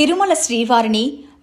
తిరుమల శ్రీవారిని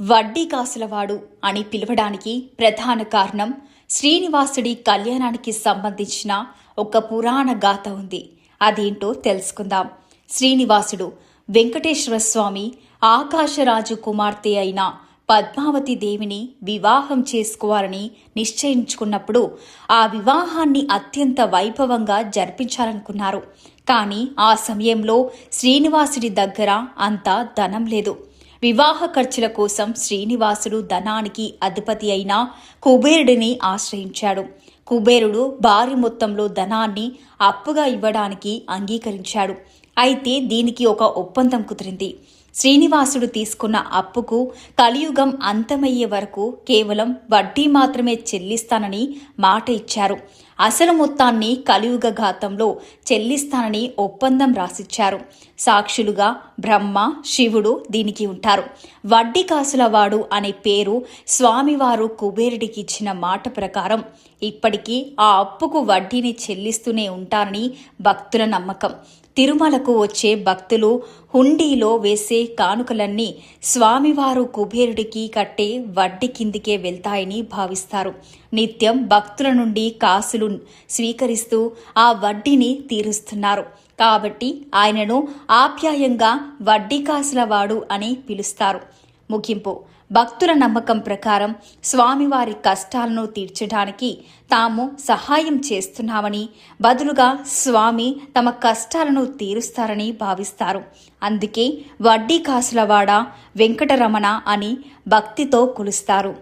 వడ్డీ కాసులవాడు అని పిలవడానికి ప్రధాన కారణం శ్రీనివాసుడి కళ్యాణానికి సంబంధించిన ఒక పురాణ గాథ ఉంది. అదేంటో తెలుసుకుందాం. శ్రీనివాసుడు వెంకటేశ్వర స్వామి ఆకాశరాజు కుమార్తె అయిన పద్మావతి దేవిని వివాహం చేసుకోవాలని నిశ్చయించుకున్నప్పుడు ఆ వివాహాన్ని అత్యంత వైభవంగా జరిపించాలనుకున్నారు. కానీ ఆ సమయంలో శ్రీనివాసుడి దగ్గర అంత ధనం లేదు. వివాహ ఖర్చుల కోసం శ్రీనివాసుడు ధనానికి అధిపతి అయిన కుబేరుడిని ఆశ్రయించాడు. కుబేరుడు భారీ మొత్తంలో ధనాన్ని అప్పుగా ఇవ్వడానికి అంగీకరించాడు. అయితే దీనికి ఒక ఒప్పందం కుదిరింది. శ్రీనివాసుడు తీసుకున్న అప్పుకు కలియుగం అంతమయ్యే వరకు కేవలం వడ్డీ మాత్రమే చెల్లిస్తానని మాట ఇచ్చారు. అసలు మొత్తాన్ని కలియుగ ఘాతంలో చెల్లిస్తానని ఒప్పందం రాసిచ్చారు. సాక్షులుగా బ్రహ్మ, శివుడు దీనికి ఉంటారు. వడ్డీ కాసులవాడు అనే పేరు స్వామివారు కుబేరుడికి ఇచ్చిన మాట ప్రకారం ఇప్పటికీ ఆ అప్పుకు వడ్డీని చెల్లిస్తూనే ఉంటారని భక్తుల నమ్మకం. తిరుమలకు వచ్చే భక్తులు హుండీలో వేసే కానుకలన్నీ స్వామివారు కుబేరుడికి కట్టే వడ్డీ కిందికే వెళ్తాయని భావిస్తారు. నిత్యం భక్తుల నుండి కాసులు స్వీకరిస్తూ ఆ వడ్డీని తీరుస్తున్నారు. కాబట్టి ఆయనను ఆప్యాయంగా వడ్డీ కాసులవాడు అని పిలుస్తారు. ముగింపు: భక్తుల నమ్మకం ప్రకారం స్వామివారి కష్టాలను తీర్చడానికి తాము సహాయం చేస్తున్నామని, బదులుగా స్వామి తమ కష్టాలను తీరుస్తారని భావిస్తారు. అందుకే వడ్డీ కాసులవాడ వెంకటరమణ అని భక్తితో కొలుస్తారు.